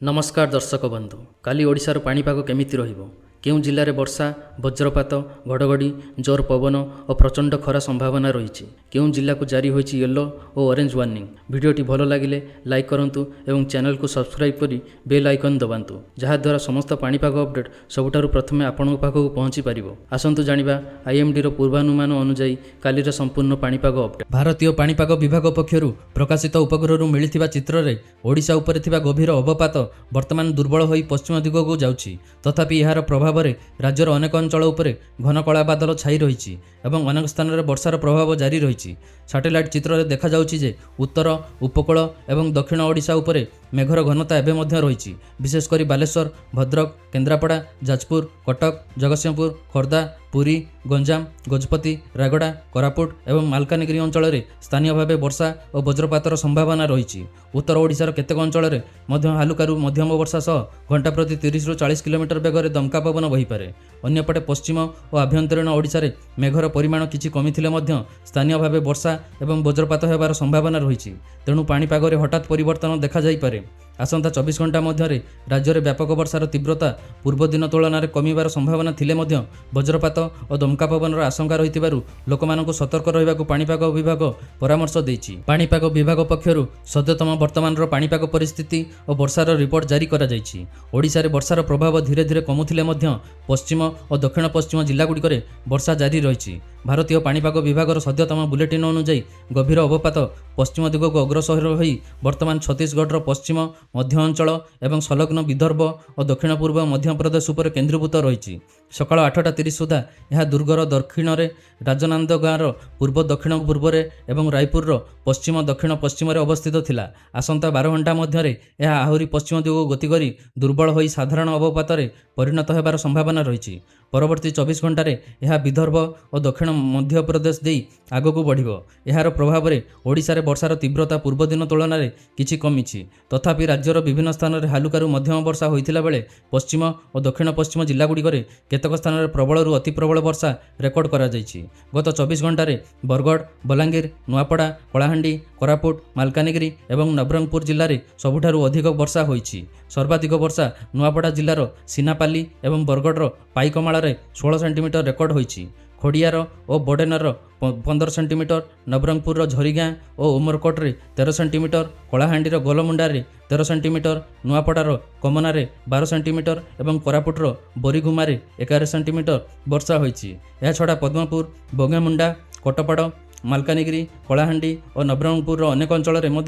नमस्कार दर्शक बंधु काली ओडिशार पाणीपाग केमिति रहिबो केउं जिल्लारे वर्षा वज्रपात घड़घड़ी जोर पवन और प्रचंड खरा संभावना रही केउं जिल्ला को जारी होइछि येलो और ऑरेंज वार्निंग। भिडियोटी भल लागिले लाइक करंतु एवं चैनल को सब्सक्राइब करी बेल आइकन दबांतु जहा द्वारा समस्त पाणीपाग अपडेट सबुठारु प्रथमे आपनक पाखकु पहुंची पारिबो। आसंतु जानिबा आईएमडी रो पूर्वानुमान अनुसार कालीर संपूर्ण पाणीपाग अपडेट। भारतीय पाणीपाग विभाग पक्षरु प्रकाशित उपग्रहरु मिलिथिबा चित्ररे ओडिशा उपरे थिबा गभीर अवपात वर्तमान दुर्बल होई पश्चिम दिगकु जाउछि। तथापि एहार प्रभाव राज्यर अनेक अंचल उपरे घन कला बादल छाई रही एवं अनेक स्थान में वर्षार प्रभाव जारी रही। सैटेलाइट चित्र में देखा जाउछि जे उत्तर उपकूल एवं दक्षिण ओडिशा उपरे मेघर घनता एवं मध्य रही। विशेषकर बालेश्वर भद्रक केन्द्रापड़ा जाजपुर कटक जगतसिंहपुर खोर्धा पुरी गंजाम गजपति रायगड़ा कोरापुट एवं मालकानगिरी अंचल में स्थानीय भाव वर्षा और वज्रपातर संभावना रही। उत्तर ओडिशार केतेक अंचल में हालुकारु मध्यम वर्षा सह घंटा प्रति 30 ରୁ 40 किलोमीटर बेगर दमका पवन बहीपे। अन्यपटे पश्चिम और आभ्यंतरीण ओडिशारे मेघर परिमाण किछि कमिथिले मध्य स्थानीय भाव वर्षा एवं वज्रपात होबार संभावना रही। तेणु पाणीपागरे हठात परिवर्तन देखा जाई पारे। आसंता 24 घंटा मध्य राज्य में व्यापक वर्षार तीव्रता पूर्व दिन तुलन में कमिबार संभावना थिले मध्य वज्रपात और दमका पवनर आशंका रही लोक सतर्क रहा पाणीपाग विभाग परामर्श देछि। पाणीपाग विभाग पक्षरु सद्यतम वर्तमान पाणीपाग परिस्थिति और वर्षार रिपोर्ट जारी करा जाइछि। ओडिशा रे वर्षार प्रभाव धीरे धीरे कमुथिले मध्य पश्चिम और दक्षिण पश्चिम जिल्लागुड़िकरे वर्षा जारी रही। भारतीय पाणीपाग विभागर सद्यतम बुलेटिन अनुसार गभीर अवपात पश्चिम दिगक अग्रसर होई वर्तमान छत्तीसगढ़ पश्चिम मध्य अंचल एवं संलग्न विदर्भ और दक्षिण पूर्व मध्य प्रदेश उपर केन्द्रीभूत रही। सकाळ 8:30 सुधा यह दुर्गर दक्षिण में राजनांद गाँवर पूर्व दक्षिण पूर्व एवं रायपुर पश्चिम दक्षिण पश्चिम अवस्थित थिला। आसंता 12 घंटा मध्य यह आहरी पश्चिम दिगक गति करी दुर्बल होई साधारण अवपात परिणत होबार संभावना रही। परवर्ती 24 घंटे यह विदर्भ और दक्षिण मध्य प्रदेश दे आगक बढ़िबो। यार प्रभाव में ओडिशा रे वर्षार तीव्रता पूर्व दिन तुलन में किछि कमिछि। तथापि राज्यर विभिन्न स्थान में हालुकारु मध्यम वर्षा होइतिला बेले पश्चिम और दक्षिण पश्चिम जिल्लागुड़िकरे केतेक स्थान में प्रबल अति प्रबल वर्षा रेकर्ड करा जाइछि। गत 24 घंटे बरगढ़ बलांगीर नुआपड़ा कलाहांडी कोरापुट मालकानगिरी एवं नवरंगपुर जिल्ला रे सबुठारु अधिक वर्षा होइछि। सर्वाधिक वर्षा नुआपड़ा जिल्लार सीनापाली एवं बरगढ़ पाइकमाला 16 सेंटीमीटर रेकर्ड होइछि। खोडियार और बडेनर 15 सेंटीमीटर नवरंगपुर झरीगाँ और उमरकोट 13 सेंटीमीटर कलाहांडीर गोलमुंडा 13 सेंटीमीटर नुआपड़ार कमनार 12 सेंटीमीटर एवं कोरापुटर बोरीगुमा 11 सेंटीमीटर वर्षा होइछि। यह छड़ा पद्मपुर बोगेमुंडा कोटपाड़ मालकानगिरी कलाहांडी और नवरंगपुर अनेक अंचल में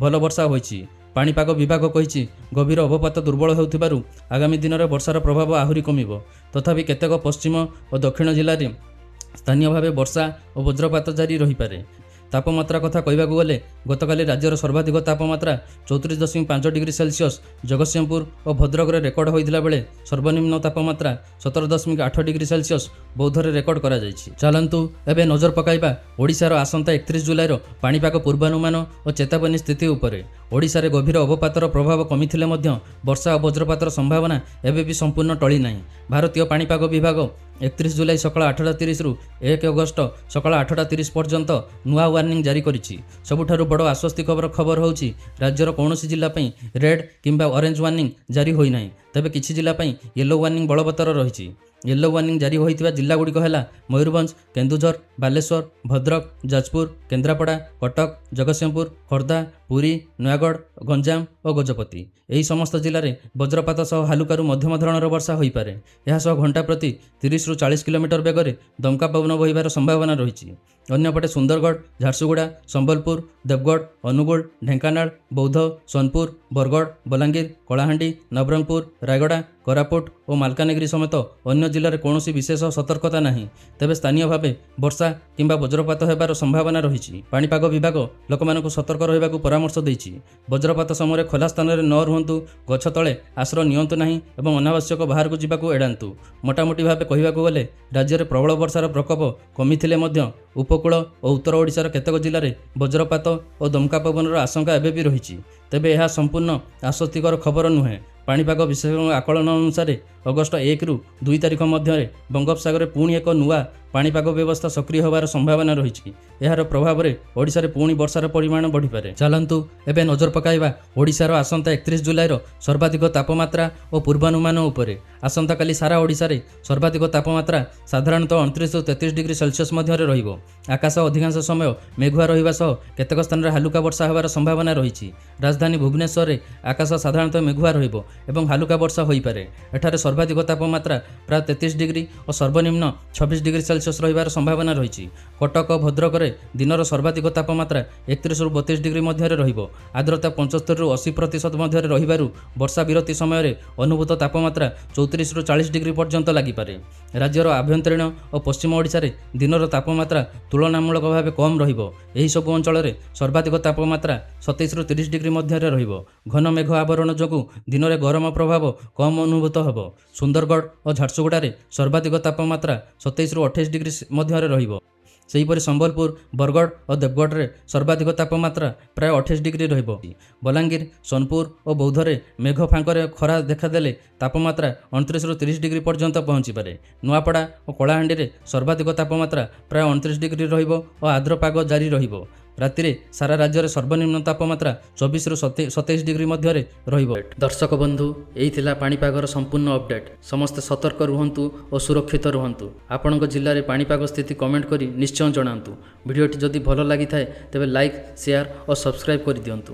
भल वर्षा होइछि। पाणीपाग विभाग कहिछि गभीर अवपात दुर्बल होउथिबारु आगामी दिन में वर्षार प्रभाव आहुरी कमिबो। तथापि केतेक पश्चिम और दक्षिण जिल्ला रे स्थानीय भाव वर्षा और वज्रपात जारी रही पारे। तापमात्रा कथा कहवाक गले गतकाली राज्यर सर्वाधिक तापमात्रा 34.5 डिग्री सेल्सियस जगतसिंहपुर और भद्रक रेकर्ड होइतिला बेले सर्वनिम्न तापमात्रा 17.8 डिग्री सेल्सियस बौद्धरे रेकर्ड करा जाइछि। चलंतु एबे नजर पकाइबा ओडिशार आसंता 31 जुलाई पाणीपाग पूर्वानुमान और चेतावनी स्थिति उपरे। ओडिशा रे गभीर अवपातर प्रभाव कमिथिले मध्य वर्षा और वज्रपातर संभावना एबे भी संपूर्ण टली नाही। भारतीय पाणीपाग विभाग 31 जुलाई सकाळ 8:30 ରୁ 1 अगस्त सकाळ 8:30 पर्यंत नुआ वार्निंग जारी करिछि। सबुठारु बड़ आश्वस्तिकर खबर होउछि राज्यर कौनसी जिल्ला पई रेड किंबा ऑरेंज वार्निंग जारी होई नाही। तबे किछि जिल्ला पई येलो वार्निंग बलवत्तर रहिछि। येलो वार्निंग जारी होइतिबा जिल्ला गुड़िक है मयूरभंज केन्दुझर बालेश्वर भद्रक जाजपुर केन्द्रापड़ा कटक जगतसिंहपुर खोर्धा पुरी नयागढ़ गंजाम और गजपति। यही समस्त जिले में वज्रपात सह हालुकारु मध्यम धरणर वर्षा होइपारे। यह सह घंटा प्रति 30 ରୁ 40 किलोमीटर बेगर दमका पवन बहिबार संभावना रही। अन्यपटे सुंदरगढ़ झारसुगुड़ा संबलपुर देवगढ़ अनुगुल ढेंकानाल बौद्ध सोनपुर बरगढ़ बलांगीर कलाहांडी नवरंगपुर रायगड़ा कोरापुट और मालकानगिरी समेत अन्य जिले में कौन विशेष सतर्कता नहीं। तेबे स्थानीय भाव वर्षा किंबा वज्रपात होबार संभावना रही। पाणीपाग विभाग लोक सतर्क रहा परामर्श देछि। वज्रपात समय खोला स्थान में न रुहतु गछ तले आश्रय नियंतु नहीं एवं अनावश्यक बाहर को जावाक एड़ातु। मोटामोटी भाव कहवाक गले राज्य में प्रबल वर्षार प्रकोप कमिथिले मध्य उपकूल और उत्तर ओडिशार केतेक जिले में वज्रपात और दमका पवनर आशंका एबे भी रही। तेबे यह संपूर्ण आश्वस्तिकर खबर नुहे। पाणीपाग विशेषज्ञ आकलन अनुसार अगस्ट 1 ରୁ 2 तारिख मध्य बंगोपसागर पुणी एक नुआ ପାଣିପାଗ ବ୍ୟବସ୍ଥା ସକ୍ରିୟ ହେବାର ସମ୍ଭାବନା ରହିଛି। ଏହାର ପ୍ରଭାବରେ ଓଡ଼ିଶାରେ ପୁଣି ବର୍ଷାର ପରିମାଣ ବଢ଼ିପାରେ। ଚାଲନ୍ତୁ ଏବେ ନଜର ପକାଇବା ଓଡ଼ିଶାର ଆସନ୍ତା 31 ଜୁଲାଇର ସର୍ବାଧିକ ତାପମାତ୍ରା ଓ ପୂର୍ବାନୁମାନ ଉପରେ। ଆସନ୍ତାକାଲି ସାରା ଓଡ଼ିଶାରେ ସର୍ବାଧିକ ତାପମାତ୍ରା ସାଧାରଣତଃ 29ରୁ 33 ଡିଗ୍ରୀ ସେଲସିୟସ୍ ମଧ୍ୟରେ ରହିବ। ଆକାଶ ଅଧିକାଂଶ ସମୟ ମେଘୁଆ ରହିବା ସହ କେତେକ ସ୍ଥାନରେ ହାଲୁକା ବର୍ଷା ହେବାର ସମ୍ଭାବନା ରହିଛି। ରାଜଧାନୀ ଭୁବନେଶ୍ୱରରେ ଆକାଶ ସାଧାରଣତଃ ମେଘୁଆ ରହିବ ଏବଂ ହାଲୁକା ବର୍ଷା ହୋଇପାରେ। ଏଠାରେ ସର୍ବାଧିକ ତାପମାତ୍ରା ପ୍ରାୟ 33 ଡିଗ୍ରୀ ଓ ସର୍ବନିମ୍ନ 26 ଡିଗ୍ରୀ ସେଲସିୟସ୍ ରହିବାର ସମ୍ଭାବନା ରହିଛି। କଟକ ଓ ଭଦ୍ରକରେ ଦିନର ସର୍ବାଧିକ ତାପମାତ୍ରା 31ରୁ 32 ଡିଗ୍ରୀ ମଧ୍ୟରେ ରହିବ। ଆର୍ଦ୍ରତା 75ରୁ 80% ମଧ୍ୟରେ ରହିବାରୁ ବର୍ଷା ବିରତି ସମୟରେ ଅନୁଭୂତ ତାପମାତ୍ରା 34ରୁ 40 ଡିଗ୍ରୀ ପର୍ଯ୍ୟନ୍ତ ଲାଗିପାରେ। ରାଜ୍ୟର ଆଭ୍ୟନ୍ତରୀଣ ଓ ପଶ୍ଚିମ ଓଡ଼ିଶାରେ ଦିନର ତାପମାତ୍ରା ତୁଳନାମୂଳକ ଭାବେ କମ୍ ରହିବ। ଏହିସବୁ ଅଞ୍ଚଳରେ ସର୍ବାଧିକ ତାପମାତ୍ରା 27ରୁ 30 ଡିଗ୍ରୀ ମଧ୍ୟରେ ରହିବ। ଘନ ମେଘ ଆବରଣ ଯୋଗୁଁ ଦିନରେ ଗରମ ପ୍ରଭାବ କମ୍ ଅନୁଭୂତ ହେବ। ସୁନ୍ଦରଗଡ଼ ଓ ଝାରସୁଗୁଡ଼ାରେ ସର୍ବାଧିକ ତାପମାତ୍ରା 27ରୁ 28 ଡିଗ୍ରୀ ମଧ୍ୟରେ ରହିବ। ସେହିପରି ସମ୍ବଲପୁର, ବରଗଡ଼ ଓ ଦେବଗଡ଼ରେ ସର୍ବାଧିକ ତାପମାତ୍ରା ପ୍ରାୟ 28 ଡିଗ୍ରୀ ରହିବ। ବଲାଙ୍ଗୀର, ସୋନପୁର ଓ ବୌଦ୍ଧରେ ମେଘ ଫାଙ୍କରେ ଖରା ଦେଖାଦେଲେ ତାପମାତ୍ରା 29ରୁ 30 ଡିଗ୍ରୀ ପର୍ଯ୍ୟନ୍ତ ପହଞ୍ଚିପାରେ। ନୂଆପଡ଼ା ଓ କଳାହାଣ୍ଡିରେ ସର୍ବାଧିକ ତାପମାତ୍ରା ପ୍ରାୟ 29 ଡିଗ୍ରୀ ରହିବ ଓ ଆର୍ଦ୍ର ପାଗ ଜାରି ରହିବ। ରାତିରେ ସାରା ରାଜ୍ୟରେ ସର୍ବନିମ୍ନ ତାପମାତ୍ରା 24ରୁ 27 ଡିଗ୍ରୀ ମଧ୍ୟରେ ରହିବ। ଦର୍ଶକ ବନ୍ଧୁ, ଏହି ଥିଲା ପାଣିପାଗର ସମ୍ପୂର୍ଣ୍ଣ ଅପଡେଟ୍। ସମସ୍ତେ ସତର୍କ ରୁହନ୍ତୁ ଓ ସୁରକ୍ଷିତ ରୁହନ୍ତୁ। ଆପଣଙ୍କ ଜିଲ୍ଲାରେ ପାଣିପାଗ ସ୍ଥିତି କମେଣ୍ଟ କରି ନିଶ୍ଚୟ ଜଣାନ୍ତୁ। ଭିଡ଼ିଓଟି ଯଦି ଭଲ ଲାଗିଥାଏ ତେବେ ଲାଇକ୍, ସେୟାର ଓ ସବସ୍କ୍ରାଇବ୍ କରିଦିଅନ୍ତୁ।